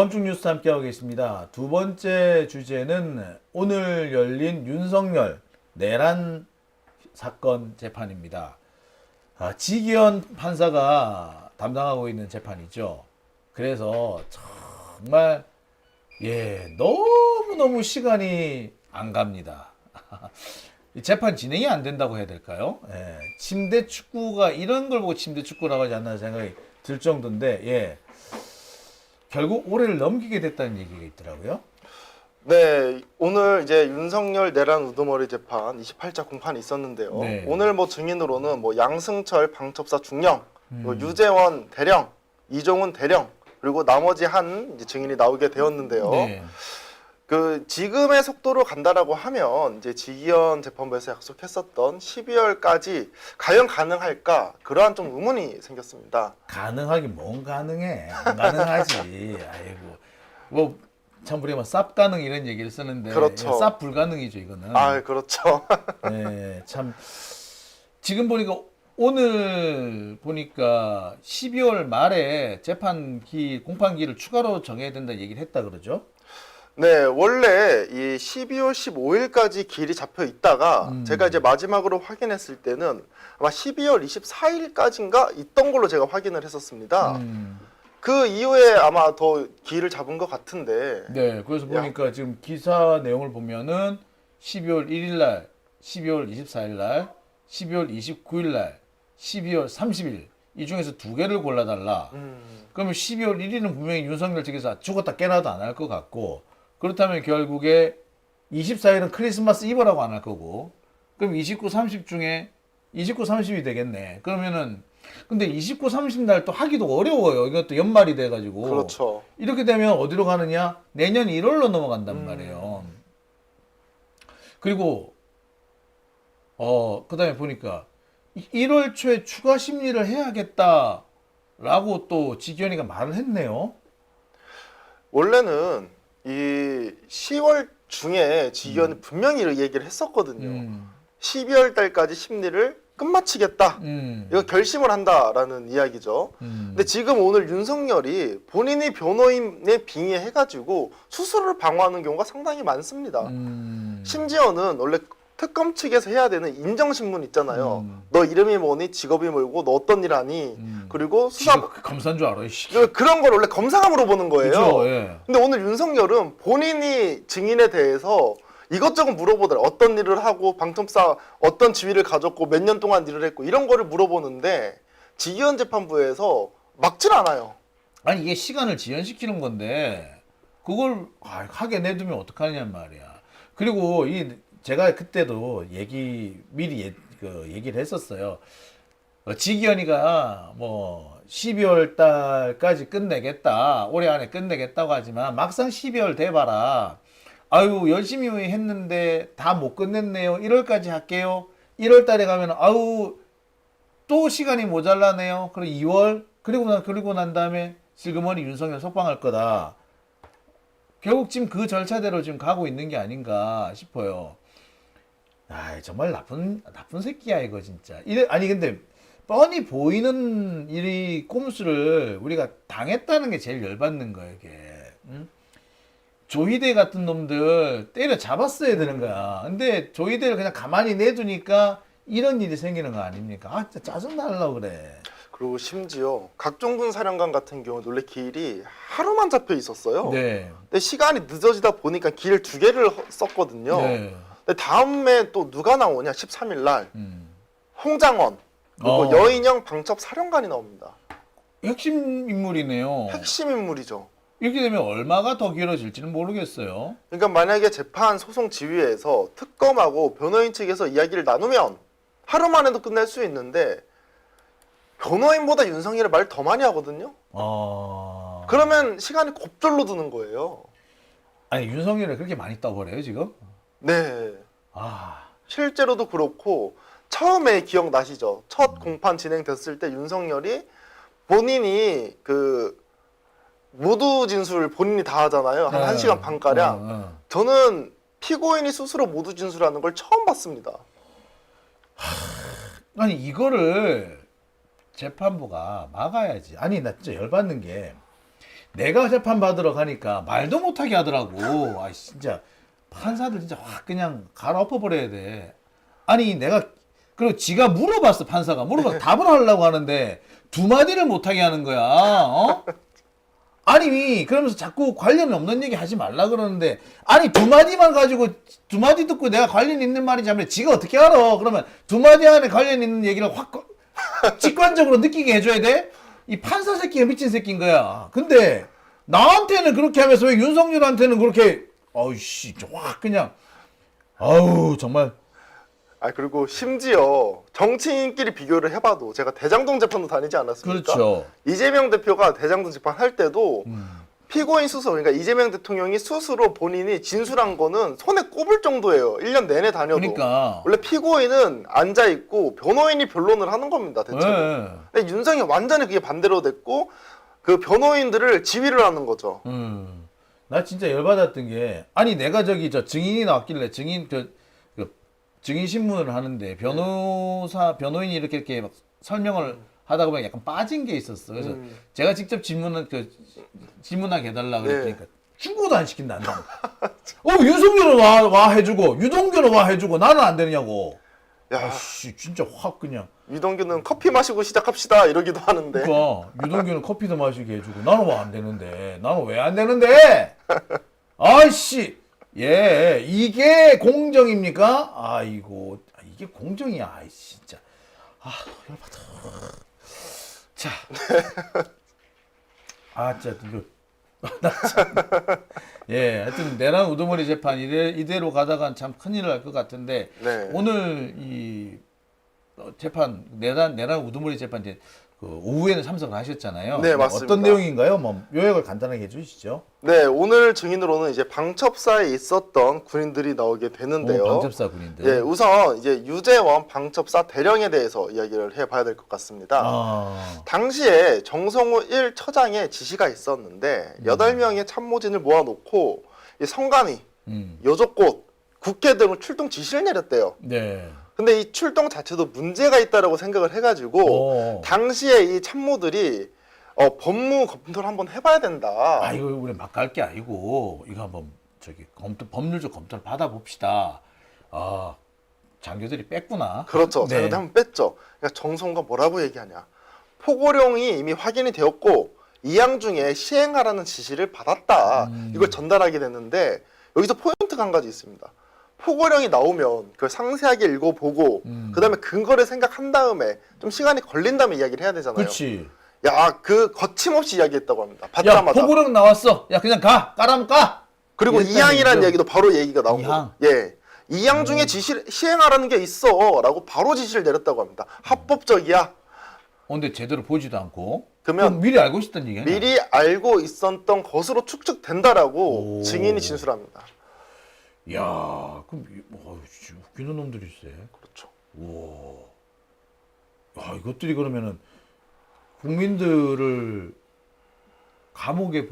범중 뉴스 함께하고 계십니다. 두 번째 주제는 오늘 열린 윤석열 내란 사건 재판입니다. 지기현 판사가 담당하고 있는 재판이죠. 그래서 정말 너무너무 시간이 안 갑니다. 재판 진행이 안 된다고 해야 될까요? 침대 축구가 이런 걸 보고 침대 축구라고 하지 않나 생각이 들 정도인데 결국 올해를 넘기게 됐다는 얘기가 있더라고요. 네, 오늘 이제 윤석열 내란 우두머리 재판 28차 공판이 있었는데요. 네. 오늘 증인으로는 양승철 방첩사 중령, 유재원 대령, 이종훈 대령, 그리고 나머지 한 이제 증인이 나오게 되었는데요. 네. 지금의 속도로 간다라고 하면 이제 지기현 재판부에서 약속했었던 12월까지 과연 가능할까 그러한 좀 의문이 생겼습니다. 가능하긴 뭔 가능해. 안 가능하지. 아이고. 참 우리가 쌉 가능 이런 얘기를 쓰는데 그렇죠. 쌉 불가능이죠, 이거는. 그렇죠. 네, 참 지금 보니까 오늘 보니까 12월 말에 재판 공판기를 추가로 정해야 된다 얘기를 했다 그러죠? 네, 원래 이 12월 15일까지 길이 잡혀 있다가 제가 이제 마지막으로 확인했을 때는 아마 12월 24일까지인가 있던 걸로 제가 확인을 했었습니다. 그 이후에 아마 더 길을 잡은 것 같은데. 네, 그래서 보니까 지금 기사 내용을 보면은 12월 1일 날, 12월 24일 날, 12월 29일 날, 12월 30일 이 중에서 두 개를 골라달라. 그러면 12월 1일은 분명히 윤석열 측에서 죽었다 깨나도 안 할 것 같고, 그렇다면 결국에 24일은 크리스마스 이브라고 안 할 거고, 그럼 29, 30 중에 29, 30이 되겠네. 그러면은 근데 29, 30 날 또 하기도 어려워요. 이것도 연말이 돼가지고. 그렇죠. 이렇게 되면 어디로 가느냐? 내년 1월로 넘어간단 말이에요. 그리고 그다음에 보니까 1월 초에 추가 심리를 해야겠다라고 또 지기현이가 말을 했네요. 원래는 이 10월 중에 지기현이 분명히 얘기를 했었거든요. 12월 달까지 심리를 끝마치겠다. 이거 결심을 한다라는 이야기죠. 근데 지금 오늘 윤석열이 본인이 변호인에 빙의해가지고 수수를 방어하는 경우가 상당히 많습니다. 심지어는 원래 특검 측에서 해야 되는 인정신문 있잖아요. 너 이름이 뭐니? 직업이 뭐고? 너 어떤 일 하니? 그리고 수사 검사인 줄 알아. 그런 걸 원래 검사가 물어보는 거예요. 그쵸, 예. 근데 오늘 윤석열은 본인이 증인에 대해서 이것저것 물어보더라. 어떤 일을 하고 방청사 어떤 지위를 가졌고 몇 년 동안 일을 했고 이런 거를 물어보는데 지기현 재판부에서 막질 않아요. 아니 이게 시간을 지연시키는 건데 그걸 하게 내두면 어떡하냐는 말이야. 그리고 제가 그때도 미리 얘기를 했었어요. 지기현이가 12월 달까지 끝내겠다. 올해 안에 끝내겠다고 하지만 막상 12월 돼봐라. 아유 열심히 했는데 다 못 끝냈네요. 1월까지 할게요. 1월 달에 가면 또 시간이 모자라네요. 그리고 2월 그리고 난 다음에 슬그머니 윤석열 석방할 거다. 결국 지금 그 절차대로 지금 가고 있는 게 아닌가 싶어요. 정말 나쁜 새끼야 이거 진짜. 근데 뻔히 보이는 이 꼼수를 우리가 당했다는 게 제일 열받는 거예요 이게. 응? 조희대 같은 놈들 때려 잡았어야 되는 거야. 근데 조희대를 그냥 가만히 내두니까 이런 일이 생기는 거 아닙니까? 진짜 짜증나려고 그래. 그리고 심지어 각종군 사령관 같은 경우 원래 길이 하루만 잡혀 있었어요. 네. 근데 시간이 늦어지다 보니까 길 두 개를 썼거든요. 네. 근데 다음에 또 누가 나오냐? 13일 날 홍장원 그리고 여인영 방첩 사령관이 나옵니다. 핵심 인물이네요. 핵심 인물이죠. 이렇게 되면 얼마가 더 길어질지는 모르겠어요. 그러니까 만약에 재판 소송 지휘에서 특검하고 변호인 측에서 이야기를 나누면 하루 만에도 끝낼 수 있는데 변호인보다 윤석열이 말 더 많이 하거든요. 그러면 시간이 곱절로 드는 거예요. 아니 윤석열을 그렇게 많이 떠버려요 지금? 네. 실제로도 그렇고 처음에 기억나시죠? 첫 공판 진행됐을 때 윤석열이 본인이 모두 진술 본인이 다 하잖아요. 한 1시간 반가량. 저는 피고인이 스스로 모두 진술하는 걸 처음 봤습니다. 아니 이거를 재판부가 막아야지. 아니 나 진짜 열받는 게 내가 재판 받으러 가니까 말도 못하게 하더라고. 아 진짜 판사들 진짜 확 그냥 갈아엎어 버려야 돼. 아니 내가 그리고 지가 물어봤어. 판사가 물어봐서 답을 하려고 하는데 두 마디를 못하게 하는 거야. 어? 아니 그러면서 자꾸 관련 없는 얘기 하지 말라 그러는데 아니 두 마디만 가지고 두 마디 듣고 내가 관련 있는 말인지 하면 지가 어떻게 알아? 그러면 두 마디 안에 관련 있는 얘기를 확 직관적으로 느끼게 해줘야 돼? 이 판사 새끼가 미친 새끼인 거야. 근데 나한테는 그렇게 하면서 왜 윤석열한테는 그렇게 어이씨 확 그냥 아우 정말 아 그리고 심지어 정치인끼리 비교를 해봐도 제가 대장동 재판도 다니지 않았습니까? 그렇죠. 이재명 대표가 대장동 재판 할 때도 피고인 스스로 그러니까 이재명 대통령이 스스로 본인이 진술한 거는 손에 꼽을 정도예요. 1년 내내 다녀도. 그러니까 원래 피고인은 앉아 있고 변호인이 변론을 하는 겁니다. 대체로. 네. 근데 윤석이 완전히 그게 반대로 됐고 그 변호인들을 지휘를 하는 거죠. 나 진짜 열받았던 게 아니 내가 저기 저 증인이 나왔길래 증인 그 증인 신문을 하는데 변호인이 이렇게 막 설명을 하다 보면 약간 빠진 게 있었어. 그래서 제가 직접 질문하게 해달라 그랬으니까 충고도 안 시킨다. 안 된다. 윤석열은 와 해주고 유동규는 와 해주고 나는 안 되냐고. 야, 아씨 진짜 확 그냥. 유동규는 커피 마시고 시작합시다 이러기도 하는데. 그러니까 유동규는 커피도 마시게 해주고 나는 왜 안 되는데? 나는 왜 안 되는데? 아이씨. 예, 이게 공정입니까? 아이고, 이게 공정이야. 아이 진짜. 아, 열받아. 자. 아, 진짜 이거 나 참. 예, 하여튼 내란 우두머리 재판 이대로 가다간 참 큰일 날 것 같은데 네. 오늘 이 재판 내란 우두머리 재판 이제 그 오후에는 참석을 하셨잖아요. 네, 맞습니다. 어떤 내용인가요? 뭐 요약을 간단하게 해주시죠. 네, 오늘 증인으로는 이제 방첩사에 있었던 군인들이 나오게 되는데요. 방첩사 군인들. 예, 우선 이제 유재원 방첩사 대령에 대해서 이야기를 해봐야 될 것 같습니다. 당시에 정성호 1처장의 지시가 있었는데 8명의 참모진을 모아놓고 이 성관위, 여족곳, 국회 등을 출동 지시를 내렸대요. 네. 근데 이 출동 자체도 문제가 있다라고 생각을 해가지고 당시에 이 참모들이 법무 검토를 한번 해봐야 된다. 아 이거 우리 막 갈 게 아니고 이거 한번 저기 법률적 검토를 받아봅시다. 아 장교들이 뺐구나. 그렇죠. 네. 장교들 한번 뺐죠. 그러니까 정성호가 뭐라고 얘기하냐. 포고령이 이미 확인이 되었고 이양 중에 시행하라는 지시를 받았다. 이걸 전달하게 됐는데 여기서 포인트가 한 가지 있습니다. 포고령이 나오면 그걸 상세하게 읽어보고 그다음에 근거를 생각한 다음에 좀 시간이 걸린 다음에 이야기를 해야 되잖아요. 그렇지. 야, 그 거침없이 이야기했다고 합니다. 야 받자마자. 포고령 나왔어. 야 그냥 까라면 까. 그리고 이양이라는 얘기도 바로 얘기가 나온 이양. 거예요. 예. 이양 중에 지시를 시행하라는 게 있어라고 바로 지시를 내렸다고 합니다. 합법적이야. 근데 제대로 보지도 않고. 그러면 그럼 미리 알고 있었던 얘기야. 미리 알고 있었던 것으로 추측된다라고 오. 증인이 진술합니다. 야 그럼 웃기는 놈들이 있어. 그렇죠. 우와. 야 이것들이 그러면은 국민들을 감옥에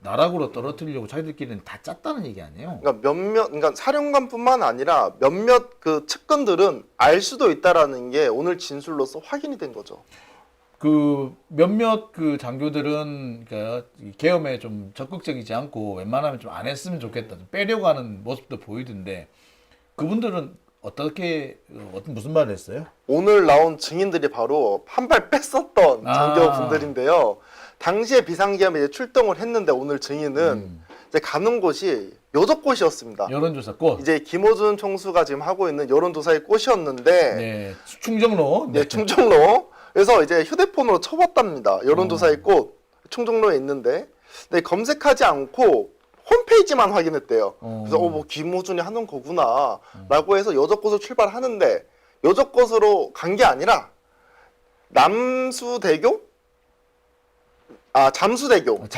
나락으로 떨어뜨리려고 자기들끼리는 다 짰다는 얘기 아니에요? 그러니까 사령관뿐만 아니라 몇몇 그 측근들은 알 수도 있다라는 게 오늘 진술로서 확인이 된 거죠. 그 몇몇 그 장교들은 그러니까 계엄에 좀 적극적이지 않고 웬만하면 좀 안 했으면 좋겠다, 좀 빼려고 하는 모습도 보이던데 그분들은 무슨 말을 했어요? 오늘 나온 증인들이 바로 한 발 뺐었던 장교분들인데요. 당시에 비상계엄에 이제 출동을 했는데 오늘 증인은 이제 가는 곳이 여적곳이었습니다. 여론조사 꽃. 이제 김호준 총수가 지금 하고 있는 여론조사의 꽃이었는데, 네, 충정로. 네, 충정로. 그래서 이제 휴대폰으로 쳐봤답니다. 여론조사의 꽃 충정로에 있는데, 네, 검색하지 않고 홈페이지만 확인했대요. 그래서 뭐 김호준이 하는 거구나라고 해서 여적곳으로 출발하는데 여적곳으로 간 게 아니라 잠수대교. 잠수교.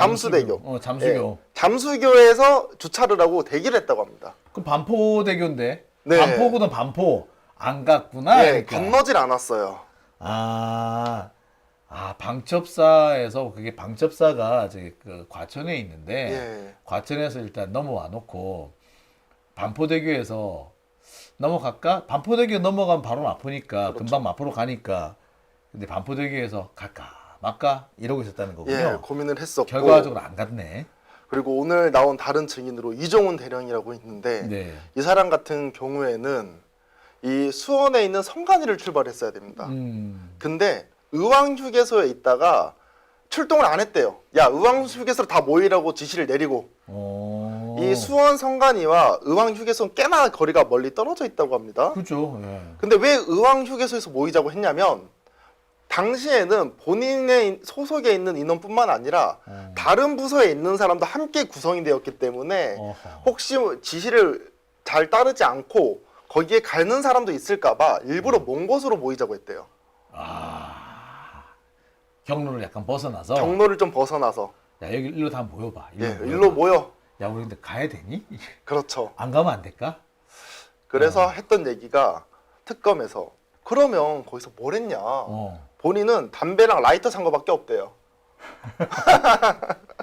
예, 잠수교에서 주차를 하고 대기를 했다고 합니다. 그 반포대교인데. 네. 반포구는 반포 안 갔구나. 네, 그러니까. 건너질 않았어요. 방첩사에서 그게 방첩사가 저기 그 과천에 있는데 예. 과천에서 일단 넘어와 놓고 반포대교에서 넘어갈까? 반포대교 넘어가면 바로 마포니까 그렇죠. 금방 마포로 가니까 근데 반포대교에서 갈까 막까 이러고 있었다는 거군요. 예, 고민을 했었고 결과적으로 안 갔네. 그리고 오늘 나온 다른 증인으로 이종훈 대령이라고 있는데 네. 이 사람 같은 경우에는 이 수원에 있는 성간이를 출발했어야 됩니다. 근데 의왕휴게소에 있다가 출동을 안 했대요. 야, 의왕휴게소로 다 모이라고 지시를 내리고 이 수원 성간이와 의왕휴게소는 꽤나 거리가 멀리 떨어져 있다고 합니다. 그렇죠. 예. 근데 왜 의왕휴게소에서 모이자고 했냐면 당시에는 본인의 소속에 있는 인원뿐만 아니라 다른 부서에 있는 사람도 함께 구성이 되었기 때문에 혹시 지시를 잘 따르지 않고 거기에 가는 사람도 있을까봐 일부러 먼 곳으로 모이자고 했대요. 경로를 약간 벗어나서. 경로를 좀 벗어나서. 야, 여기 일로 다 모여봐. 일로 모여. 야, 우리 근데 가야 되니? 그렇죠. 안 가면 안 될까? 그래서 했던 얘기가 특검에서 그러면 거기서 뭘 했냐. 본인은 담배랑 라이터 산 거밖에 없대요.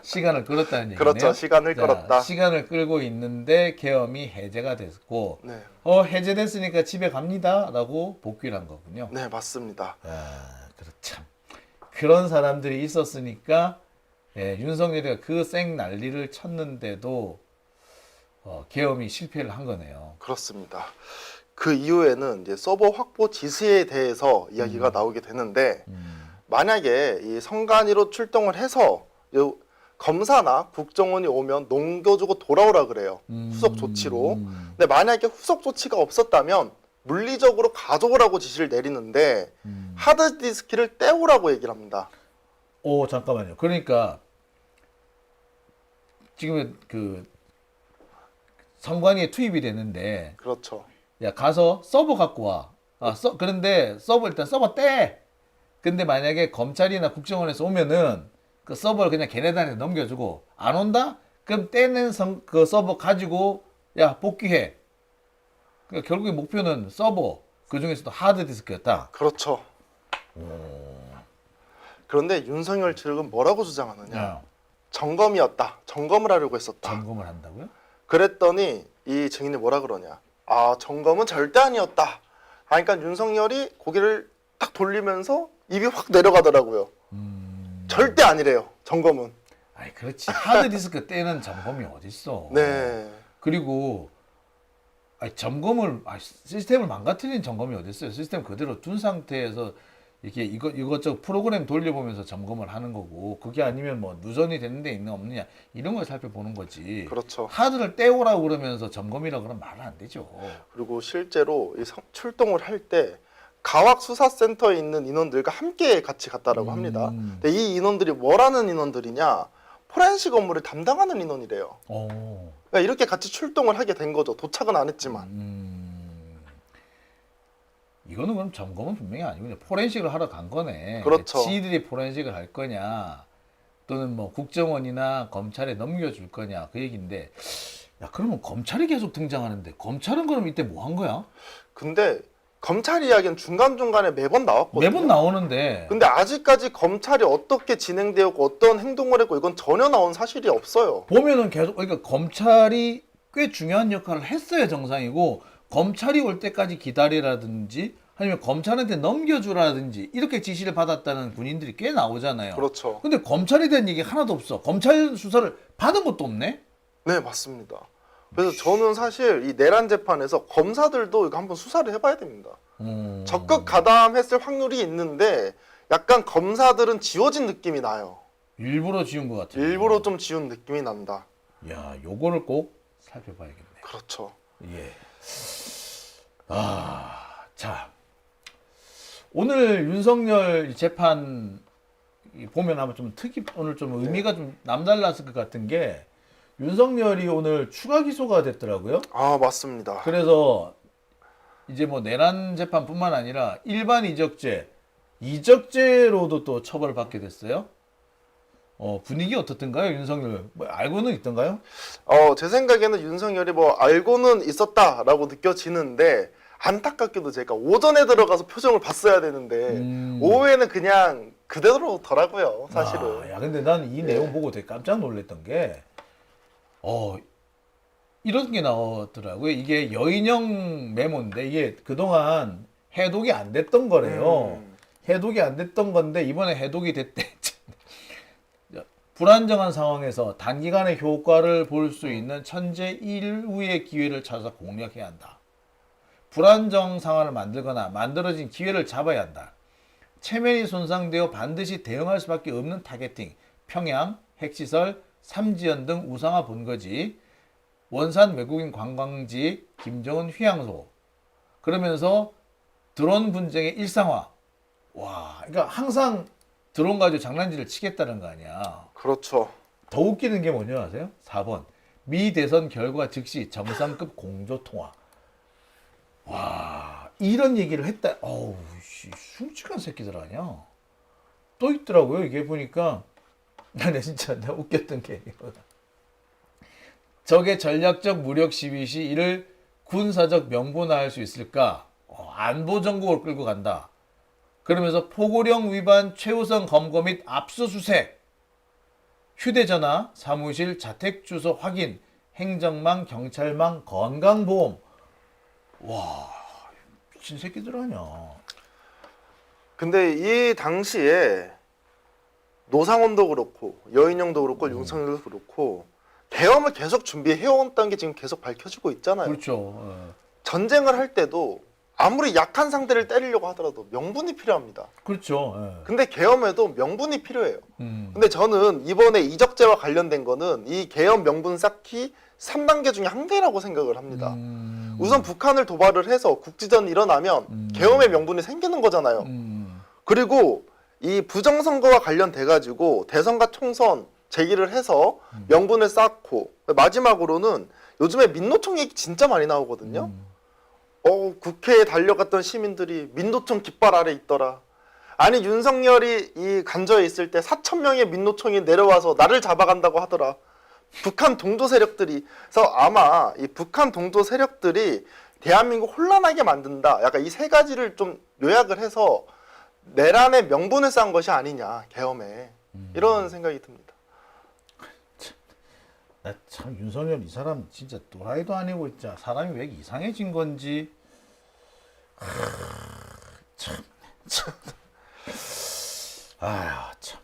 시간을 끌었다는 얘기네요. 그렇죠. 시간을 끌었다. 시간을 끌고 있는데 계엄이 해제가 됐고 네. 해제됐으니까 집에 갑니다라고 복귀를 한 거군요. 네, 맞습니다. 참 그런 사람들이 있었으니까 윤석열이가 그 쌩 난리를 쳤는데도 계엄이 실패를 한 거네요. 그렇습니다. 그 이후에는 이제 서버 확보 지시에 대해서 이야기가 나오게 되는데 만약에 이 성간이로 출동을 해서 검사나 국정원이 오면 넘겨주고 돌아오라 그래요. 후속 조치로. 근데 만약에 후속 조치가 없었다면 물리적으로 가져오라고 지시를 내리는데 하드디스크를 떼오라고 얘기를 합니다. 잠깐만요. 그러니까 지금 그 성관이에 투입이 되는데 그렇죠. 야 가서 서버 갖고 와. 그런데 일단 서버 떼. 근데 만약에 검찰이나 국정원에서 오면은 그 서버를 그냥 걔네들한테 넘겨주고 안 온다? 그럼 떼는 그 서버 가지고 야 복귀해. 그러니까 결국에 목표는 서버 그 중에서도 하드디스크였다. 그렇죠. 그런데 윤석열 측은 뭐라고 주장하느냐? 점검이었다. 점검을 하려고 했었다. 점검을 한다고요? 그랬더니 이 증인이 뭐라 그러냐? 점검은 절대 아니었다. 그러니까 윤석열이 고개를 딱 돌리면서 입이 확 내려가더라고요. 절대 아니래요. 점검은. 아이 그렇지. 하드디스크 떼는 점검이 어딨어. 네. 그리고 점검을 시스템을 망가뜨리는 점검이 어딨어요. 시스템 그대로 둔 상태에서 이렇게 이것저것 프로그램 돌려보면서 점검을 하는 거고 그게 아니면 뭐 누전이 되는 데 있는 없느냐 이런 걸 살펴보는 거지. 그렇죠. 하드를 떼오라고 그러면서 점검이라고 그러면 말은 안 되죠. 그리고 실제로 출동을 할 때 가학수사센터에 있는 인원들과 함께 같이 갔다라고 합니다. 근데 이 인원들이 뭐라는 인원들이냐? 포렌식 업무를 담당하는 인원이래요. 그러니까 이렇게 같이 출동을 하게 된 거죠. 도착은 안 했지만. 이거는 그럼 점검은 분명히 아니고 그냥 포렌식을 하러 간 거네. 그렇죠. 지들이 포렌식을 할 거냐 또는 뭐 국정원이나 검찰에 넘겨줄 거냐 그 얘기인데 야 그러면 검찰이 계속 등장하는데 검찰은 그럼 이때 뭐 한 거야? 근데 검찰 이야기는 중간중간에 매번 나왔거든요. 매번 나오는데 근데 아직까지 검찰이 어떻게 진행되었고 어떤 행동을 했고 이건 전혀 나온 사실이 없어요. 보면은 계속 그러니까 검찰이 꽤 중요한 역할을 했어야 정상이고 검찰이 올 때까지 기다리라든지 아니면 검찰한테 넘겨주라든지 이렇게 지시를 받았다는 군인들이 꽤 나오잖아요. 그렇죠. 근데 검찰에 대한 얘기 하나도 없어. 검찰 수사를 받은 것도 없네. 네, 맞습니다. 그래서 저는 사실 이 내란 재판에서 검사들도 이거 한번 수사를 해봐야 됩니다. 적극 가담했을 확률이 있는데 약간 검사들은 지워진 느낌이 나요. 일부러 지운 것 같아요. 일부러 좀 지운 느낌이 난다. 야, 요거를 꼭 살펴봐야겠네. 그렇죠. 예. 자. 오늘 윤석열 재판 보면 아마 좀 오늘 좀 의미가 좀 남달랐을 것 같은 게 윤석열이 오늘 추가 기소가 됐더라고요. 맞습니다. 그래서 이제 뭐 내란 재판뿐만 아니라 일반 이적죄로도 또 처벌받게 됐어요. 분위기 어떻던가요, 윤석열? 뭐 알고는 있던가요? 제 생각에는 윤석열이 뭐 알고는 있었다라고 느껴지는데 안타깝게도 제가 오전에 들어가서 표정을 봤어야 되는데 오후에는 그냥 그대로더라고요, 사실은. 야, 근데 난 이 내용 보고 되게 깜짝 놀랐던 게 이런 게 나오더라고요. 이게 여인형 메모인데 이게 그동안 해독이 안 됐던 거래요. 해독이 안 됐던 건데 이번에 해독이 됐대. 불안정한 상황에서 단기간에 효과를 볼 수 있는 천재 일우의 기회를 찾아 공략해야 한다. 불안정 상황을 만들거나 만들어진 기회를 잡아야 한다. 체면이 손상되어 반드시 대응할 수밖에 없는 타겟팅, 평양, 핵시설, 삼지연 등 우상화 본거지, 원산 외국인 관광지, 김정은 휴양소. 그러면서 드론 분쟁의 일상화. 와, 그러니까 항상 드론 가지고 장난질을 치겠다는 거 아니야. 그렇죠. 더 웃기는 게 뭔지 아세요? 4번. 미 대선 결과 즉시 정상급 공조 통화. 와, 이런 얘기를 했다. 어우, 숭직한 새끼들 아니야. 또 있더라고요. 이게 보니까 나는 진짜 내가 웃겼던 게 이거다. 적의 전략적 무력 시위 시 이를 군사적 명분화할 수 있을까? 안보 정국을 끌고 간다. 그러면서 포고령 위반 최우선 검거 및 압수수색, 휴대전화, 사무실, 자택 주소 확인, 행정망, 경찰망, 건강보험. 와, 미친 새끼들 아니야. 근데 이 당시에 노상원도 그렇고 여인영도 그렇고 윤석열도 그렇고 계엄을 계속 준비해왔다는 게 지금 계속 밝혀지고 있잖아요. 그렇죠. 전쟁을 할 때도 아무리 약한 상대를 때리려고 하더라도 명분이 필요합니다. 그렇죠. 근데 계엄에도 명분이 필요해요. 근데 저는 이번에 이적재와 관련된 거는 이 계엄 명분 쌓기 3단계 중에 한 개라고 생각을 합니다. 우선 북한을 도발을 해서 국지전이 일어나면 계엄의 명분이 생기는 거잖아요. 그리고 이 부정선거와 관련돼 가지고 대선과 총선 제기를 해서 명분을 쌓고 마지막으로는 요즘에 민노총 얘기 진짜 많이 나오거든요. 국회에 달려갔던 시민들이 민노총 깃발 아래 있더라. 아니 윤석열이 이 간저에 있을 때 4,000명의 민노총이 내려와서 나를 잡아간다고 하더라. 북한 동조 세력들이. 그래서 아마 이 북한 동조 세력들이 대한민국 혼란하게 만든다. 약간 이 세 가지를 좀 요약을 해서 내란의 명분을 쌓은 것이 아니냐, 계엄에. 이런 생각이 듭니다. 나 참 윤석열 이 사람 진짜 또라이도 아니고 진짜 사람이 왜 이상해진 건지. 참. 아휴 참.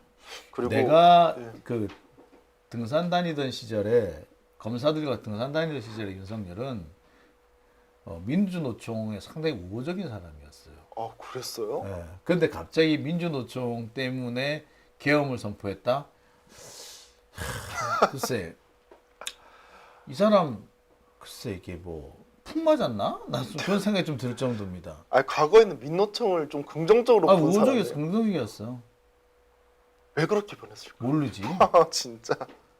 그리고 내가 예. 그 등산 다니던 시절에 검사들과 등산 다니던 시절에 윤석열은 민주노총에 상당히 우호적인 사람이었어요. 아, 그랬어요? 예. 근데 갑자기 민주노총 때문에 계엄을 선포했다. 글쎄, 이 사람 글쎄 이게 뭐 푹 맞았나? 나 그런 생각이 좀 들 정도입니다. 아, 과거에는 민노총을 좀 긍정적으로 본 우호적이었어, 사람이에요. 긍정적이었어. 왜 그렇게 변했을까? 모르지. 아, 진짜.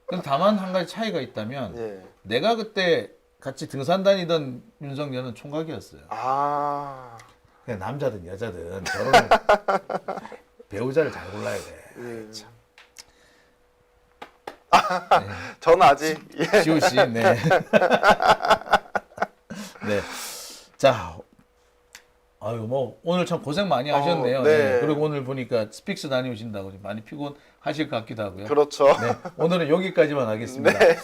근데 다만 한 가지 차이가 있다면 예. 내가 그때 같이 등산 다니던 윤석열은 총각이었어요. 아. 그냥 남자든 여자든 결혼을 배우자를 잘 골라야 돼. 예. 참. 저는 아직 예. 지호 씨, 네. 네. 자, 아유 뭐 오늘 참 고생 많이 하셨네요. 네. 네. 그리고 오늘 보니까 스픽스 다녀오신다고 좀 많이 피곤하실 것 같기도 하고요. 그렇죠. 네. 오늘은 여기까지만 하겠습니다. 네.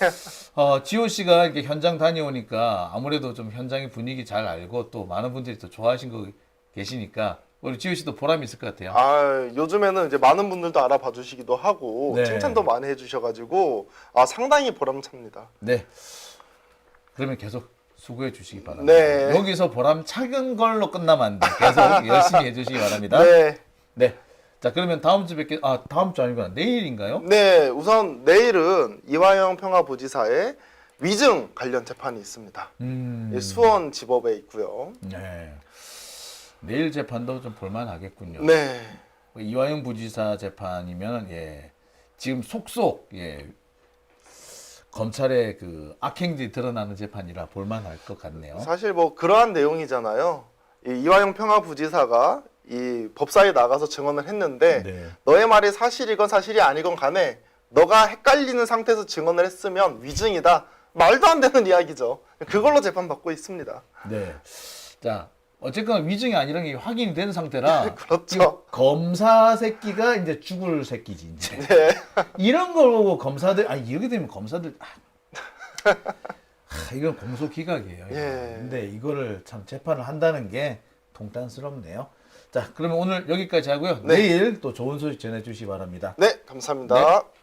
지호 씨가 이렇게 현장 다녀오니까 아무래도 좀 현장의 분위기 잘 알고 또 많은 분들이 또 좋아하신 거 계시니까 우리 지호 씨도 보람이 있을 것 같아요. 아, 요즘에는 이제 많은 분들도 알아봐 주시기도 하고 네. 칭찬도 많이 해주셔가지고 아, 상당히 보람찹니다. 네. 그러면 계속 수고해 주시기 바랍니다. 네. 여기서 보람 작은 걸로 끝나면 안 돼. 계속 열심히 해주시기 바랍니다. 네. 네. 자, 그러면 다음 주 다음 주 아니구나. 내일인가요? 네, 우선 내일은 이화영 평화부지사의 위증 관련 재판이 있습니다. 수원 지법에 있고요. 네. 내일 재판도 좀 볼만하겠군요. 네. 이화영 부지사 재판이면 지금 속속 검찰의 그 악행들이 드러나는 재판이라 볼만할 것 같네요. 사실 뭐 그러한 내용이잖아요. 이화영 평화부지사가 이 법사에 나가서 증언을 했는데 네. 너의 말이 사실이건 사실이 아니건 간에 너가 헷갈리는 상태에서 증언을 했으면 위증이다. 말도 안 되는 이야기죠. 그걸로 재판받고 있습니다. 네. 자, 어쨌거나 위증이 아니라는 게 확인이 된 상태라 그렇죠. 검사 새끼가 이제 죽을 새끼지 이제. 네. 이런 걸 보고 검사들 이렇게 되면 검사들 이건 공소 기각이에요. 예. 근데 이거를 참 재판을 한다는 게 통탄스럽네요. 자, 그러면 오늘 여기까지 하고요. 네. 내일 또 좋은 소식 전해주시기 바랍니다. 네, 감사합니다. 네.